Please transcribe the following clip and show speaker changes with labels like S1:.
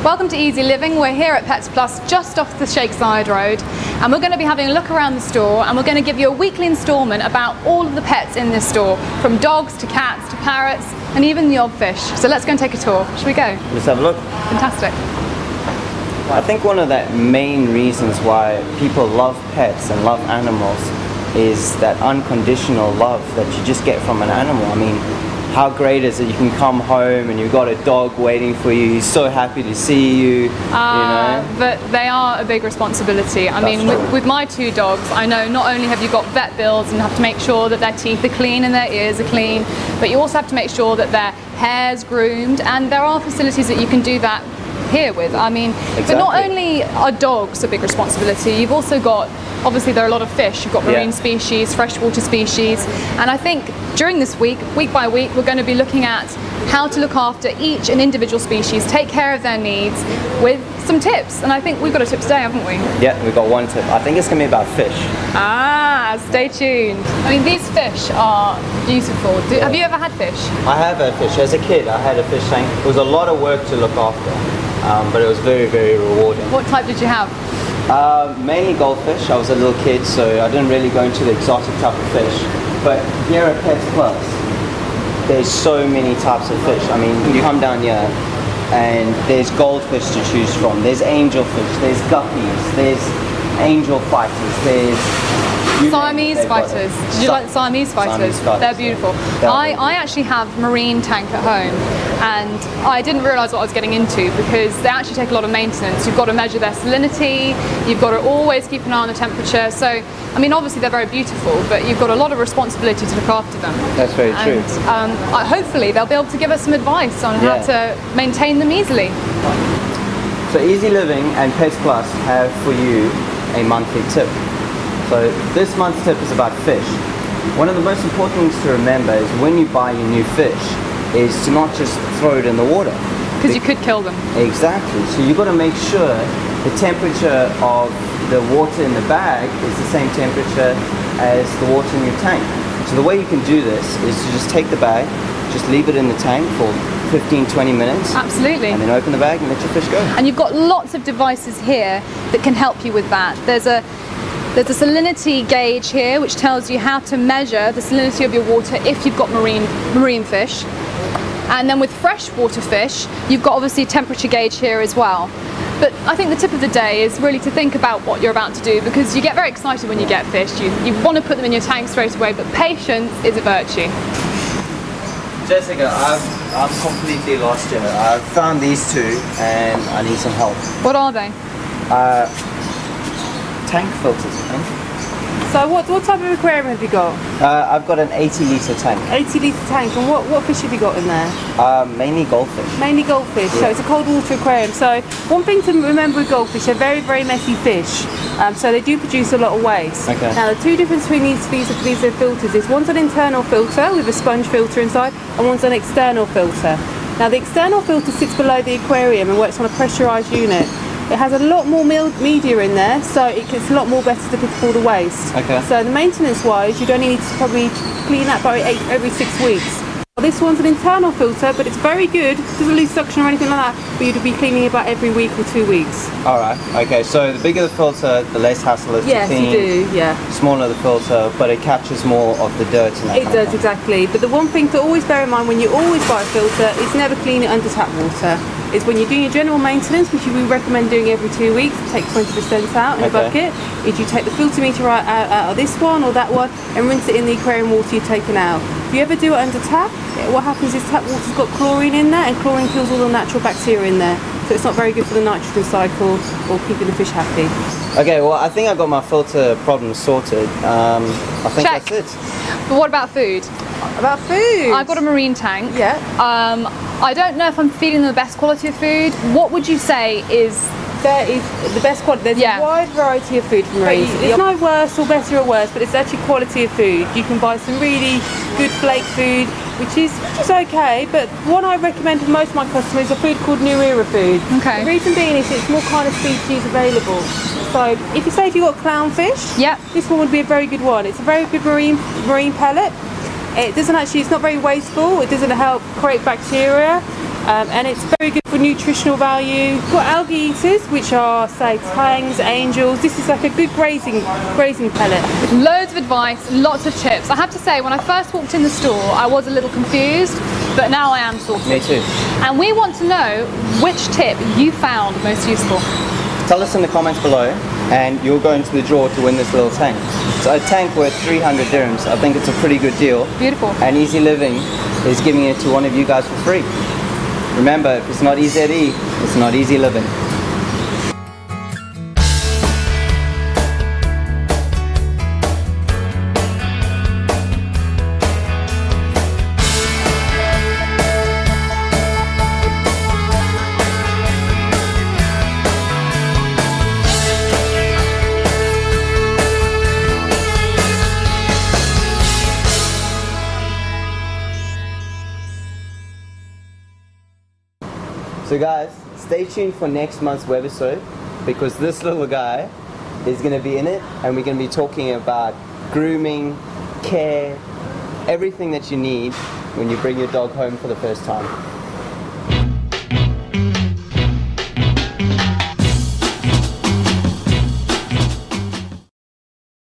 S1: Welcome to Easy Living. We're here at Pets Plus just off the Shakeside Road, and we're going to be having a look around the store, and we're going to give you a weekly instalment about all of the pets in this store, from dogs to cats to parrots and even the odd fish. So let's go and take a tour. Should we go?
S2: Let's have a look.
S1: Fantastic.
S2: I think one of the main reasons why people love pets and love animals is that unconditional love that you just get from an animal. I mean, how great is it? You can come home and you've got a dog waiting for you. He's so happy to see you.
S1: But they are a big responsibility. I mean, with my two dogs, I know not only have you got vet bills and have to make sure that their teeth are clean and their ears are clean, but you also have to make sure that their hair's groomed, and there are facilities that you can do that here with. I mean, But not only are dogs a big responsibility, you've also got, obviously there are a lot of fish. You've got marine species, freshwater species, and I think during this week by week, we're going to be looking at how to look after each and individual species, take care of their needs with some tips. And I think we've got a tip today, haven't we?
S2: Yeah, we've got one tip. I think it's going to be about fish.
S1: Stay tuned. I mean, these fish are beautiful. Have you ever had fish?
S2: I have had fish. As a kid, I had a fish tank. It was a lot of work to look after, but it was very, very rewarding.
S1: What type did you have?
S2: Mainly goldfish. I was a little kid, so I didn't really go into the exotic type of fish. But here at Pets Plus, there's so many types of fish. I mean, you come down here and there's goldfish to choose from. There's angelfish, there's guppies, there's angel fighters, there's
S1: Siamese fighters. Did you like the Siamese fighters? They're beautiful. I actually have a marine tank at home, and I didn't realise what I was getting into because they actually take a lot of maintenance. You've got to measure their salinity, you've got to always keep an eye on the temperature. So, I mean, obviously they're very beautiful, but you've got a lot of responsibility to look after them.
S2: That's very true.
S1: Hopefully they'll be able to give us some advice on how to maintain them easily.
S2: So Easy Living and Pets Plus have for you a monthly tip. So this month's tip is about fish. One of the most important things to remember is when you buy your new fish is to not just throw it in the water.
S1: Because you could kill them.
S2: Exactly. So you've got to make sure the temperature of the water in the bag is the same temperature as the water in your tank. So the way you can do this is to just take the bag, just leave it in the tank for 15-20 minutes.
S1: Absolutely.
S2: And then open the bag and let your fish go.
S1: And you've got lots of devices here that can help you with that. There's a salinity gauge here which tells you how to measure the salinity of your water if you've got marine fish. And then with freshwater fish, you've got obviously a temperature gauge here as well. But I think the tip of the day is really to think about what you're about to do, because you get very excited when you get fish. You want to put them in your tank straight away, but patience is a virtue.
S2: Jessica, I've completely lost here. I've found these two and I need some help.
S1: What are they?
S2: Tank filters, I think.
S3: So what type of aquarium have you got?
S2: I've got an 80-litre tank.
S3: 80-litre tank, and what fish have you got in there?
S2: Mainly goldfish.
S3: Mainly goldfish, so it's a cold water aquarium. So one thing to remember with goldfish, they're very, very messy fish. So they do produce a lot of waste.
S2: Okay. Now
S3: the two differences between these filters is one's an internal filter with a sponge filter inside, and one's an external filter. Now the external filter sits below the aquarium and works on a pressurised unit. It has a lot more media in there, so it's a lot more better to pick up all the waste.
S2: Okay.
S3: So the maintenance wise, you'd only need to probably clean that by every 6 weeks. This one's an internal filter, but it's very good. It doesn't lose suction or anything like that, but you'd be cleaning about every week or 2 weeks.
S2: Alright, okay, so the bigger the filter, the less hassle it is to clean.
S3: Yes, you do, yeah.
S2: Smaller the filter, but it captures more of the dirt and that
S3: It does, exactly. But the one thing to always bear in mind when you always buy a filter is never clean it under tap water. Is when you're doing your general maintenance, which we recommend doing every 2 weeks, take 20% out in a bucket, is you take the filter meter right out of this one or that one and rinse it in the aquarium water you've taken out. If you ever do it under tap, what happens is tap water's got chlorine in there, and chlorine kills all the natural bacteria in there. So it's not very good for the nitrogen cycle or keeping the fish happy.
S2: Okay, well I think I got my filter problem sorted. I think that's it.
S1: But what about food?
S3: About food?
S1: I've got a marine tank.
S3: Yeah.
S1: I don't know if I'm feeding them the best quality of food. What would you say is
S3: There is the best quality. There's a wide variety of food from marine. It's no worse or better or worse, but it's actually quality of food. You can buy some really good flake food, which is okay, but one I recommend for most of my customers is a food called New Era food.
S1: Okay.
S3: The reason being is it's more kind of species available. So if you've got clownfish, this one would be a very good one. It's a very good marine pellet. It doesn't actually, it's not very wasteful. It doesn't help create bacteria. and it's very good for nutritional value. We've got algae eaters, which are, say, tangs, angels. This is like a good grazing pellet.
S1: Loads of advice, lots of tips. I have to say, when I first walked in the store, I was a little confused, but now I am sorted.
S2: Me too.
S1: And we want to know which tip you found most useful.
S2: Tell us in the comments below, and you'll go into the draw to win this little tank. So a tank worth 300 dirhams. I think it's a pretty good deal.
S1: Beautiful.
S2: And Easy Living is giving it to one of you guys for free. Remember, if it's not EZE, it's not Easy Living. So guys, stay tuned for next month's webisode, because this little guy is going to be in it, and we're going to be talking about grooming, care, everything that you need when you bring your dog home for the first time.